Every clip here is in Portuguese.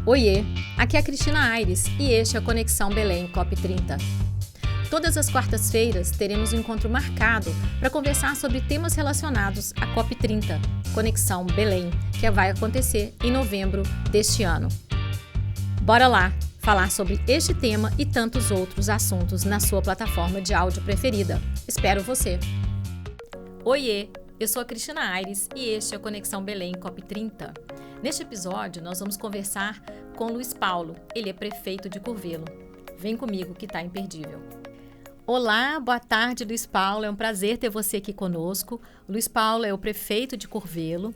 Oiê, aqui é a Cristina Aires e este é a Conexão Belém COP30. Todas as quartas-feiras teremos um encontro marcado para conversar sobre temas relacionados à COP30, Conexão Belém, que vai acontecer em novembro deste ano. Bora lá falar sobre este tema e tantos outros assuntos na sua plataforma de áudio preferida. Espero você! Oiê, eu sou a Cristina Aires e este é a Conexão Belém COP30. Neste episódio, nós vamos conversar com Luiz Paulo. Ele é prefeito de Curvelo. Vem comigo que tá imperdível. Olá, boa tarde, Luiz Paulo. É um prazer ter você aqui conosco. O Luiz Paulo é o prefeito de Curvelo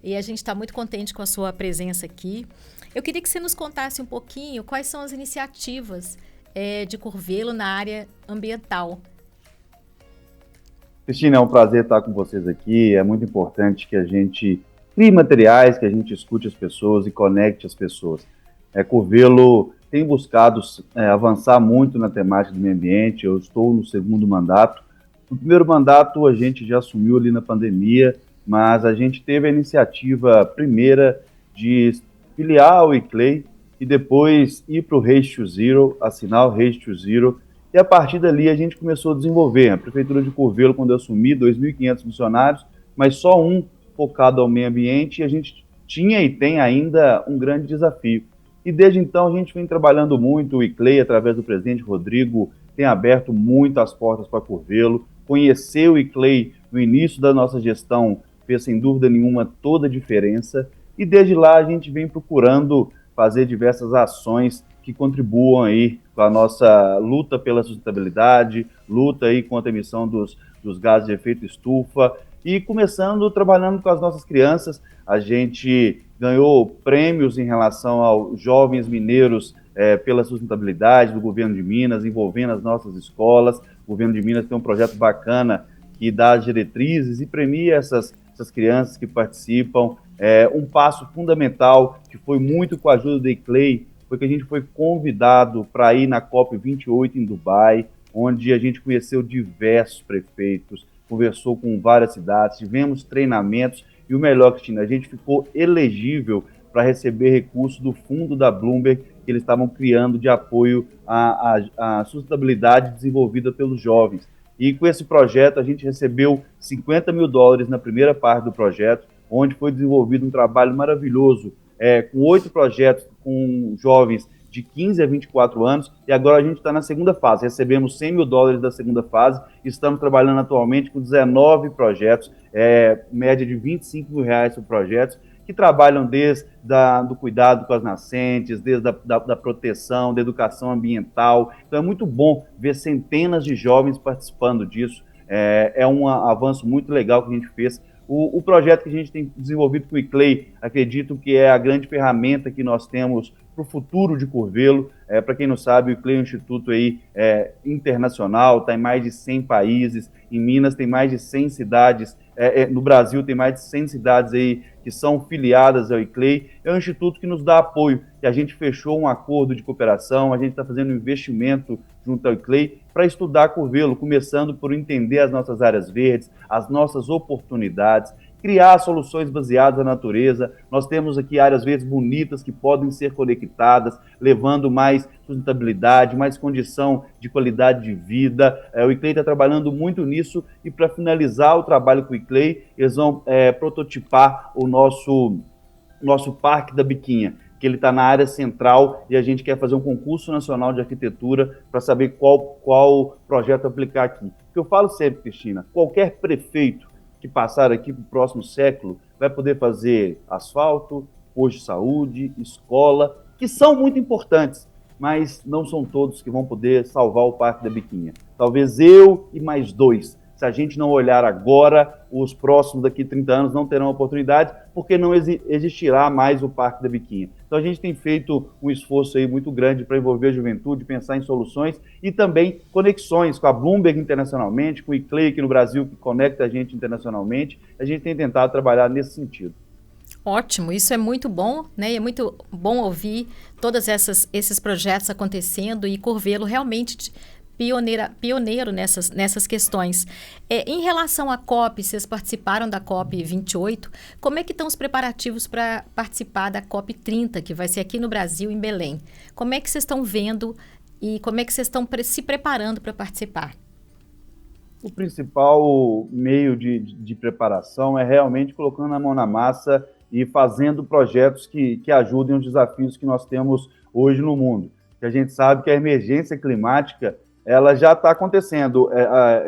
e a gente está muito contente com a sua presença aqui. Eu queria que você nos contasse um pouquinho quais são as iniciativas de Curvelo na área ambiental. Cristina, é um prazer estar com vocês aqui. É muito importante que a gente crie materiais, que a gente escute as pessoas e conecte as pessoas. Curvelo tem buscado avançar muito na temática do meio ambiente. Eu estou no segundo mandato. No primeiro mandato, a gente já assumiu ali na pandemia, mas a gente teve a iniciativa primeira de filiar o ICLEI e depois ir para o Race to Zero, assinar o Race to Zero. E a partir dali a gente começou a desenvolver. A Prefeitura de Curvelo, quando eu assumi, 2.500 funcionários, mas só um focado ao meio ambiente, e a gente tinha e tem ainda um grande desafio. E desde então a gente vem trabalhando muito, o ICLEI, através do presidente Rodrigo, tem aberto muito as portas para Curvelo. Conhecer o ICLEI no início da nossa gestão fez, sem dúvida nenhuma, toda a diferença. E desde lá a gente vem procurando fazer diversas ações que contribuam aí com a nossa luta pela sustentabilidade, luta aí contra a emissão dos gases de efeito estufa, e começando trabalhando com as nossas crianças. A gente ganhou prêmios em relação aos jovens mineiros pela sustentabilidade do governo de Minas, envolvendo as nossas escolas. O governo de Minas tem um projeto bacana que dá as diretrizes e premia essas crianças que participam. Um passo fundamental, que foi muito com a ajuda do ICLEI, foi que a gente foi convidado para ir na COP28 em Dubai, onde a gente conheceu diversos prefeitos, conversou com várias cidades, tivemos treinamentos e o melhor, Cristina, a gente ficou elegível para receber recursos do fundo da Bloomberg que eles estavam criando de apoio à sustentabilidade desenvolvida pelos jovens. E com esse projeto a gente recebeu $50 mil na primeira parte do projeto, onde foi desenvolvido um trabalho maravilhoso, com 8 projetos com jovens de 15 a 24 anos, e agora a gente está na segunda fase. Recebemos $100 mil da segunda fase, estamos trabalhando atualmente com 19 projetos, média de R$25 mil por projeto, que trabalham desde do cuidado com as nascentes, desde da proteção, da educação ambiental. Então é muito bom ver centenas de jovens participando disso. É um avanço muito legal que a gente fez. O projeto que a gente tem desenvolvido com o ICLEI, acredito que é a grande ferramenta que nós temos para o futuro de Curvelo. Para quem não sabe, o ICLEI é um instituto aí, internacional, está em mais de 100 países, em Minas tem mais de 100 cidades, no Brasil tem mais de 100 cidades aí que são filiadas ao ICLEI. É um instituto que nos dá apoio, que a gente fechou um acordo de cooperação, a gente está fazendo um investimento junto ao ICLEI para estudar Curvelo, começando por entender as nossas áreas verdes, as nossas oportunidades, criar soluções baseadas na natureza. Nós temos aqui áreas verdes bonitas que podem ser conectadas, levando mais sustentabilidade, mais condição de qualidade de vida. O ICLEI está trabalhando muito nisso, e para finalizar o trabalho com o ICLEI, eles vão prototipar o nosso Parque da Biquinha, que ele está na área central, e a gente quer fazer um concurso nacional de arquitetura para saber qual projeto aplicar aqui. O que eu falo sempre, Cristina, qualquer prefeito que passar aqui para o próximo século vai poder fazer asfalto, posto de saúde, escola, que são muito importantes, mas não são todos que vão poder salvar o Parque da Biquinha. Talvez eu e mais 2. Se a gente não olhar agora, os próximos daqui 30 anos não terão oportunidade, porque não existirá mais o Parque da Biquinha. Então a gente tem feito um esforço aí muito grande para envolver a juventude, pensar em soluções e também conexões com a Bloomberg internacionalmente, com o ICLEI aqui no Brasil, que conecta a gente internacionalmente. A gente tem tentado trabalhar nesse sentido. Ótimo, isso é muito bom, né? E é muito bom ouvir todos esses projetos acontecendo, e Curvelo realmente pioneiro nessas questões. Em relação à COP, vocês participaram da COP 28, como é que estão os preparativos para participar da COP 30, que vai ser aqui no Brasil, em Belém? Como é que vocês estão vendo e como é que vocês estão se preparando para participar? O principal meio de preparação é realmente colocando a mão na massa e fazendo projetos que ajudem os desafios que nós temos hoje no mundo. Que a gente sabe que a emergência climática ela já está acontecendo,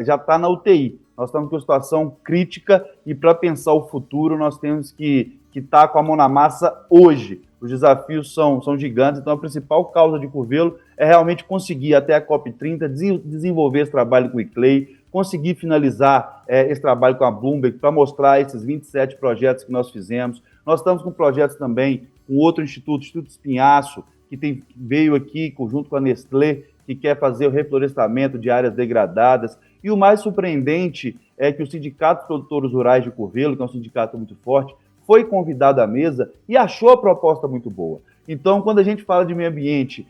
já está na UTI. Nós estamos com uma situação crítica e para pensar o futuro nós temos que estar com a mão na massa hoje. Os desafios são gigantes, então a principal causa de Curvelo é realmente conseguir até a COP30 desenvolver esse trabalho com o ICLEI, conseguir finalizar esse trabalho com a Bloomberg para mostrar esses 27 projetos que nós fizemos. Nós estamos com projetos também com outro instituto, o Instituto Espinhaço, que veio aqui junto com a Nestlé, que quer fazer o reflorestamento de áreas degradadas. E o mais surpreendente é que o Sindicato dos Produtores Rurais de Curvelo, que é um sindicato muito forte, foi convidado à mesa e achou a proposta muito boa. Então, quando a gente fala de meio ambiente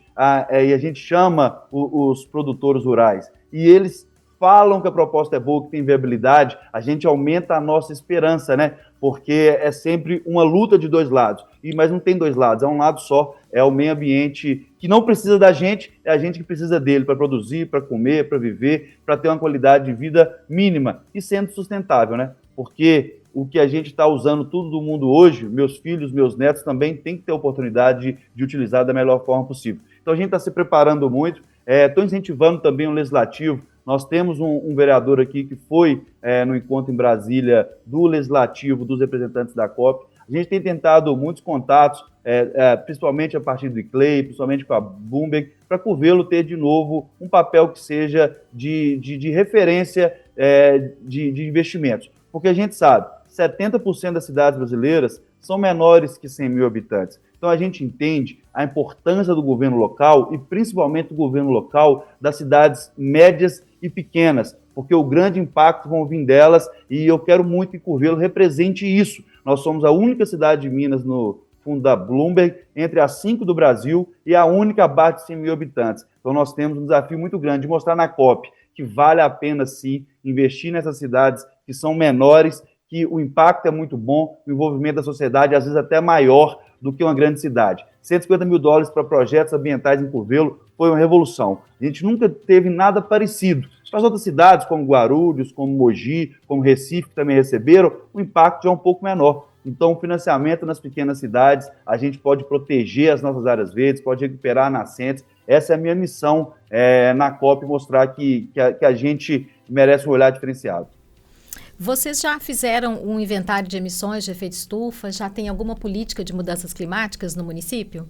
e a gente chama os produtores rurais e eles falam que a proposta é boa, que tem viabilidade, a gente aumenta a nossa esperança, né? Porque é sempre uma luta de dois lados. Mas não tem dois lados, é um lado só, é o meio ambiente que não precisa da gente, é a gente que precisa dele para produzir, para comer, para viver, para ter uma qualidade de vida mínima e sendo sustentável, né? Porque o que a gente está usando tudo do mundo hoje, meus filhos, meus netos também têm que ter a oportunidade de utilizar da melhor forma possível. Então a gente está se preparando muito, estou incentivando também o legislativo. Nós temos um vereador aqui que foi no encontro em Brasília do Legislativo, dos representantes da COP. A gente tem tentado muitos contatos, principalmente a partir do ICLEI, principalmente com a Bloomberg, para Curvelo ter de novo um papel que seja de referência de investimentos. Porque a gente sabe, 70% das cidades brasileiras são menores que 100 mil habitantes. Então, a gente entende a importância do governo local e, principalmente, do governo local das cidades médias e pequenas, porque o grande impacto vão vir delas e eu quero muito que Curvelo represente isso. Nós somos a única cidade de Minas no fundo da Bloomberg, entre as 5 do Brasil e a única abaixo de 100 mil habitantes. Então, nós temos um desafio muito grande de mostrar na COP que vale a pena, sim, investir nessas cidades que são menores, que o impacto é muito bom, o envolvimento da sociedade às vezes até maior do que uma grande cidade. $150 mil para projetos ambientais em Curvelo foi uma revolução. A gente nunca teve nada parecido. As outras cidades, como Guarulhos, como Mogi, como Recife, que também receberam, o impacto já é um pouco menor. Então, o financiamento nas pequenas cidades, a gente pode proteger as nossas áreas verdes, pode recuperar nascentes. Essa é a minha missão na COP, mostrar que a gente merece um olhar diferenciado. Vocês já fizeram um inventário de emissões de efeito estufa? Já tem alguma política de mudanças climáticas no município?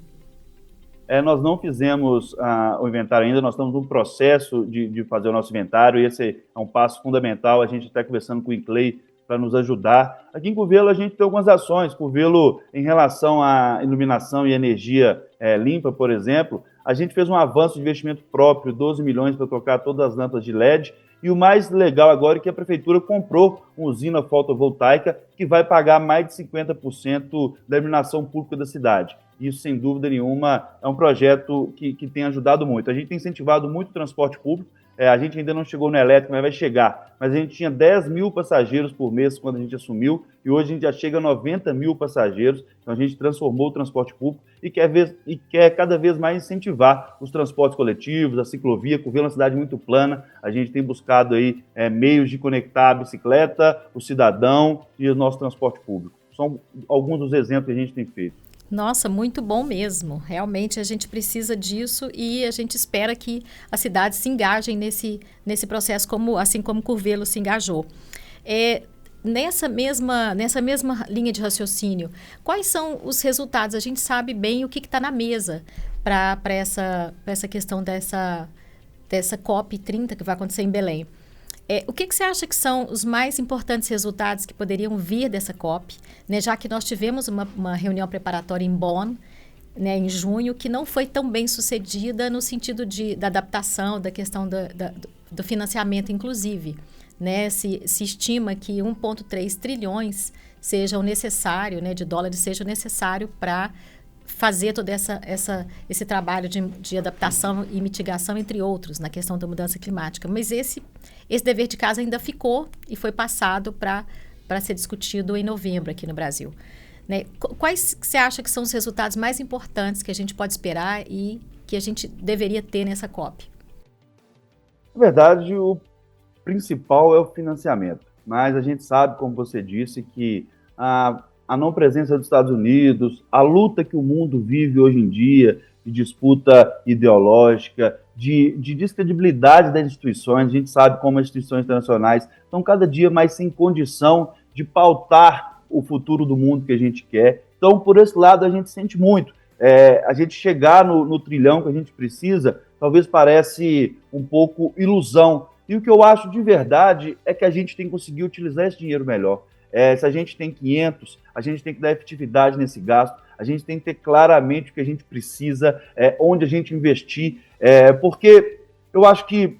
Nós não fizemos o inventário ainda, nós estamos no processo de fazer o nosso inventário, e esse é um passo fundamental. A gente está conversando com o ICLEI para nos ajudar. Aqui em Curvelo a gente tem algumas ações. Curvelo, em relação à iluminação e energia limpa, por exemplo, a gente fez um avanço de investimento próprio, 12 milhões para trocar todas as lâmpadas de LED. E o mais legal agora é que a prefeitura comprou uma usina fotovoltaica que vai pagar mais de 50% da iluminação pública da cidade. Isso, sem dúvida nenhuma, é um projeto que tem ajudado muito. A gente tem incentivado muito o transporte público. A gente ainda não chegou no elétrico, mas vai chegar. Mas a gente tinha 10 mil passageiros por mês quando a gente assumiu, e hoje a gente já chega a 90 mil passageiros. Então a gente transformou o transporte público e quer cada vez mais incentivar os transportes coletivos, a ciclovia. Curvelo é uma cidade muito plana. A gente tem buscado aí meios de conectar a bicicleta, o cidadão e o nosso transporte público. São alguns dos exemplos que a gente tem feito. Nossa, muito bom mesmo. Realmente a gente precisa disso e a gente espera que as cidades se engajem nesse processo, assim como Curvelo se engajou. Nessa mesma linha de raciocínio, quais são os resultados? A gente sabe bem o que está na mesa para essa questão dessa COP 30 que vai acontecer em Belém. O que você acha que são os mais importantes resultados que poderiam vir dessa COP, né, já que nós tivemos uma reunião preparatória em Bonn, né, em junho, que não foi tão bem sucedida no sentido da adaptação, da questão do financiamento, inclusive. Né, se estima que 1,3 trilhões sejam necessário, né, de dólares seja necessário para fazer todo esse trabalho de adaptação e mitigação, entre outros, na questão da mudança climática. Mas esse dever de casa ainda ficou e foi passado para ser discutido em novembro aqui no Brasil. Né? Quais você acha que são os resultados mais importantes que a gente pode esperar e que a gente deveria ter nessa COP? Na verdade, o principal é o financiamento. Mas a gente sabe, como você disse, que a não presença dos Estados Unidos, a luta que o mundo vive hoje em dia, de disputa ideológica, de descredibilidade das instituições, a gente sabe como as instituições internacionais estão cada dia mais sem condição de pautar o futuro do mundo que a gente quer. Então, por esse lado, a gente sente muito. A gente chegar no trilhão que a gente precisa, talvez parece um pouco ilusão. E o que eu acho de verdade é que a gente tem que conseguir utilizar esse dinheiro melhor. Se a gente tem 500, a gente tem que dar efetividade nesse gasto, a gente tem que ter claramente o que a gente precisa, onde a gente investir, porque eu acho que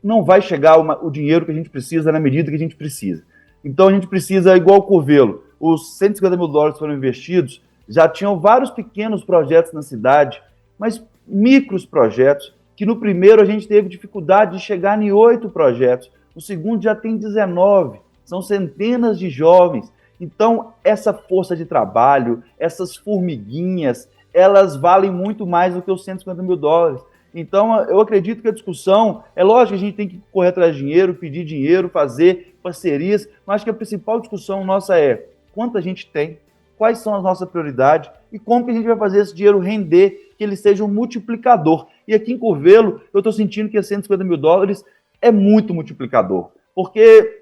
não vai chegar o dinheiro que a gente precisa na medida que a gente precisa. Então a gente precisa, igual o Curvelo, os 150 mil dólares foram investidos, já tinham vários pequenos projetos na cidade, mas micros projetos, que no primeiro a gente teve dificuldade de chegar em 8 projetos, no segundo já tem 19, são centenas de jovens. Então, essa força de trabalho, essas formiguinhas, elas valem muito mais do que os 150 mil dólares. Então, eu acredito que a discussão, é lógico que a gente tem que correr atrás de dinheiro, pedir dinheiro, fazer parcerias, mas acho que a principal discussão nossa é quanto a gente tem, quais são as nossas prioridades e como que a gente vai fazer esse dinheiro render, que ele seja um multiplicador. E aqui em Curvelo, eu estou sentindo que 150 mil dólares é muito multiplicador, porque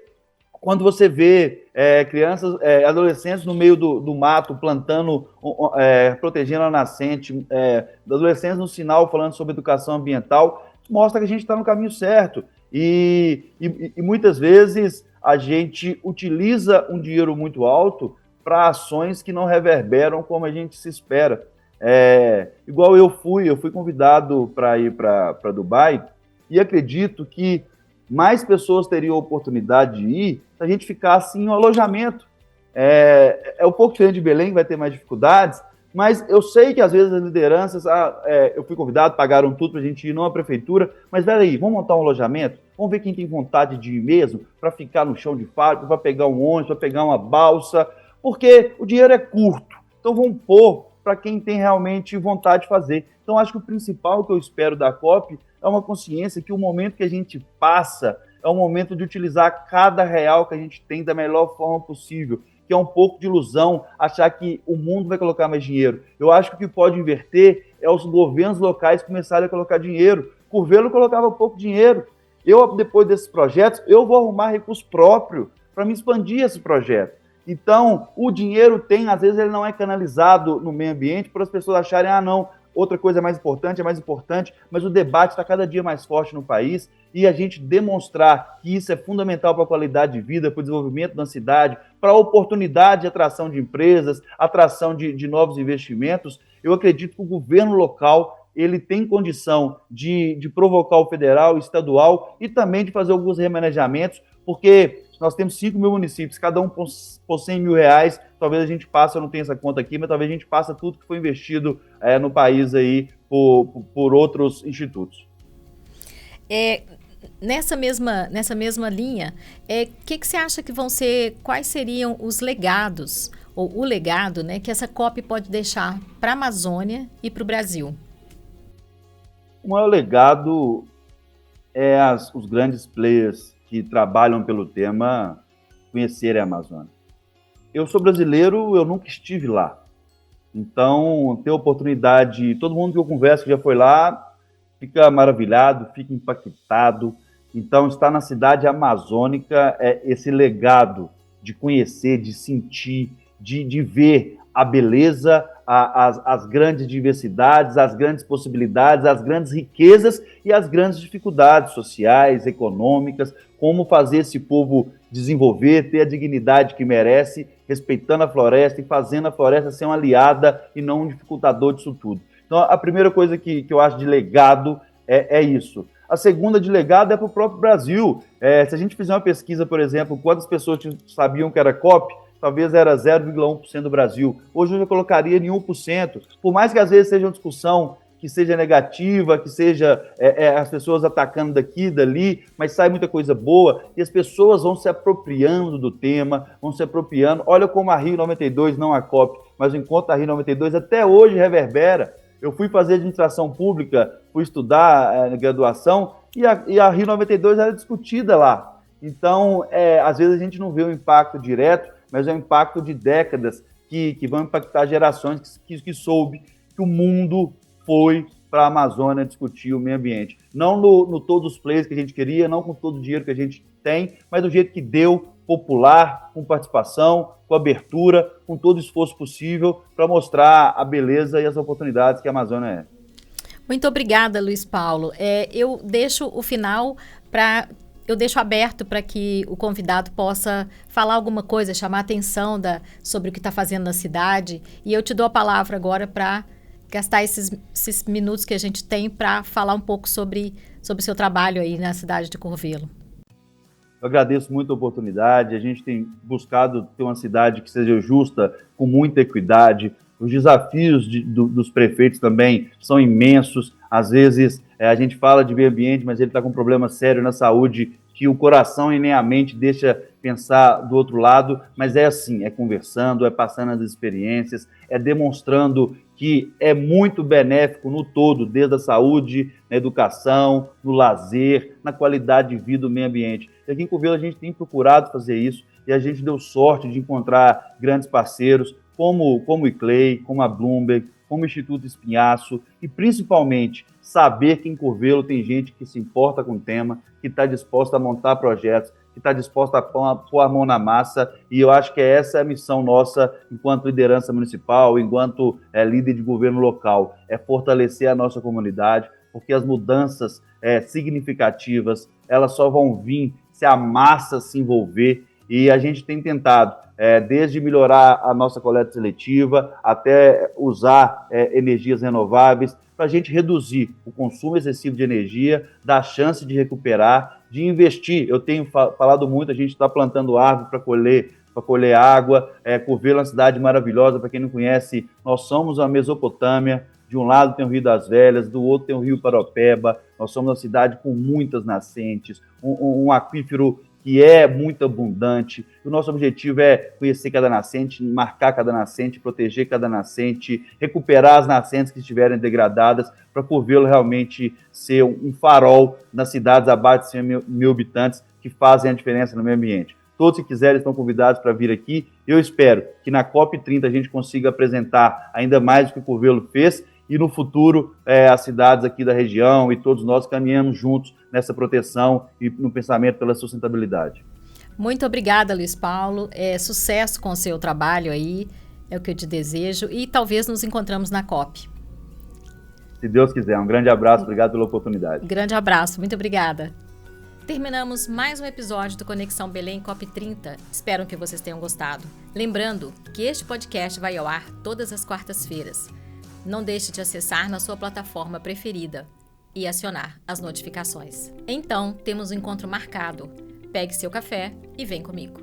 quando você vê crianças, adolescentes no meio do mato, plantando, protegendo a nascente, adolescentes no sinal falando sobre educação ambiental, mostra que a gente está no caminho certo. E muitas vezes a gente utiliza um dinheiro muito alto para ações que não reverberam como a gente se espera. Igual eu fui convidado para ir para Dubai e acredito que mais pessoas teriam a oportunidade de ir se a gente ficasse em um alojamento. É um pouco diferente de Belém, que vai ter mais dificuldades, mas eu sei que às vezes as lideranças, eu fui convidado, pagaram tudo para a gente ir numa prefeitura, mas peraí, vamos montar um alojamento? Vamos ver quem tem vontade de ir mesmo, para ficar no chão de fábrica, para pegar um ônibus, para pegar uma balsa, porque o dinheiro é curto, então vamos pôr para quem tem realmente vontade de fazer. Então acho que o principal que eu espero da COP é uma consciência que o momento que a gente passa é o momento de utilizar cada real que a gente tem da melhor forma possível, que é um pouco de ilusão achar que o mundo vai colocar mais dinheiro. Eu acho que o que pode inverter é os governos locais começarem a colocar dinheiro. Curvelo colocava pouco dinheiro. Depois desses projetos, eu vou arrumar recurso próprio para me expandir esse projeto. Então, o dinheiro às vezes ele não é canalizado no meio ambiente por as pessoas acharem, não, outra coisa é mais importante, mas o debate está cada dia mais forte no país e a gente demonstrar que isso é fundamental para a qualidade de vida, para o desenvolvimento da cidade, para a oportunidade de atração de empresas, atração de novos investimentos. Eu acredito que o governo local ele tem condição de provocar o federal, o estadual e também de fazer alguns remanejamentos, porque nós temos 5 mil municípios, cada um por 100 mil reais, talvez a gente passe, eu não tenho essa conta aqui, mas talvez a gente passe tudo que foi investido no país aí por outros institutos. Nessa mesma linha, que você acha que vão ser, quais seriam os legados, ou o legado, né, que essa COP pode deixar para a Amazônia e para o Brasil? O maior legado é os grandes players que trabalham pelo tema conhecerem a Amazônia. Eu sou brasileiro, eu nunca estive lá. Então, ter a oportunidade, todo mundo que eu converso que já foi lá, fica maravilhado, fica impactado. Então, estar na cidade amazônica é esse legado de conhecer, de sentir, de ver a beleza, as grandes diversidades, as grandes possibilidades, as grandes riquezas e as grandes dificuldades sociais, econômicas, como fazer esse povo desenvolver, ter a dignidade que merece, respeitando a floresta e fazendo a floresta ser uma aliada e não um dificultador disso tudo. Então, a primeira coisa que eu acho de legado é isso. A segunda de legado é para o próprio Brasil. Se a gente fizer uma pesquisa, por exemplo, quantas pessoas sabiam que era COP, talvez era 0,1% do Brasil. Hoje eu já colocaria em 1%. Por mais que às vezes seja uma discussão que seja negativa, que seja as pessoas atacando daqui e dali, mas sai muita coisa boa e as pessoas vão se apropriando do tema, vão se apropriando. Olha como a Rio 92, não a COP, mas o encontro da Rio 92 até hoje reverbera. Eu fui fazer administração pública, fui estudar graduação e a Rio 92 era discutida lá. Então, às vezes a gente não vê o impacto direto, mas é o impacto de décadas que vão impactar gerações que soube que o mundo foi para a Amazônia discutir o meio ambiente. Não no todos os players que a gente queria, não com todo o dinheiro que a gente tem, mas do jeito que deu, popular, com participação, com abertura, com todo o esforço possível para mostrar a beleza e as oportunidades que a Amazônia é. Muito obrigada, Luiz Paulo. Eu deixo o final eu deixo aberto para que o convidado possa falar alguma coisa, chamar a atenção sobre o que está fazendo na cidade. E eu te dou a palavra agora para gastar esses minutos que a gente tem para falar um pouco sobre o seu trabalho aí na cidade de Curvelo. Eu agradeço muito a oportunidade. A gente tem buscado ter uma cidade que seja justa, com muita equidade. Os desafios dos prefeitos também são imensos. Às vezes a gente fala de meio ambiente, mas ele está com um problema sério na saúde que o coração e nem a mente deixa pensar do outro lado, mas é assim, é conversando, é passando as experiências, é demonstrando que é muito benéfico no todo, desde a saúde, na educação, no lazer, na qualidade de vida do meio ambiente. E aqui em Curvelo a gente tem procurado fazer isso e a gente deu sorte de encontrar grandes parceiros como o ICLEI, como a Bloomberg, como o Instituto Espinhaço e principalmente saber que em Curvelo tem gente que se importa com o tema, que está disposta a montar projetos, que está disposta a pôr a mão na massa, e eu acho que essa é a missão nossa enquanto liderança municipal, enquanto líder de governo local, é fortalecer a nossa comunidade, porque as mudanças significativas, elas só vão vir se a massa se envolver, e a gente tem tentado, desde melhorar a nossa coleta seletiva, até usar energias renováveis, para a gente reduzir o consumo excessivo de energia, dar chance de recuperar, de investir. Eu tenho falado muito, a gente está plantando árvore para colher água. Curvelo é uma cidade maravilhosa, para quem não conhece, nós somos a Mesopotâmia. De um lado tem o Rio das Velhas, do outro tem o Rio Paropeba. Nós somos uma cidade com muitas nascentes, um aquífero que é muito abundante. O nosso objetivo é conhecer cada nascente, marcar cada nascente, proteger cada nascente, recuperar as nascentes que estiverem degradadas, para Curvelo realmente ser um farol nas cidades abaixo de 100 mil habitantes que fazem a diferença no meio ambiente. Todos que quiserem estão convidados para vir aqui. Eu espero que na COP30 a gente consiga apresentar ainda mais do que o Curvelo fez e no futuro as cidades aqui da região e todos nós caminhamos juntos nessa proteção e no pensamento pela sustentabilidade. Muito obrigada, Luiz Paulo. Sucesso com o seu trabalho aí, é o que eu te desejo e talvez nos encontramos na COP. Se Deus quiser. Um grande abraço, obrigado pela oportunidade. Grande abraço, muito obrigada. Terminamos mais um episódio do Conexão Belém COP30. Espero que vocês tenham gostado. Lembrando que este podcast vai ao ar todas as quartas-feiras. Não deixe de acessar na sua plataforma preferida e acionar as notificações. Então, temos um encontro marcado. Pegue seu café e vem comigo.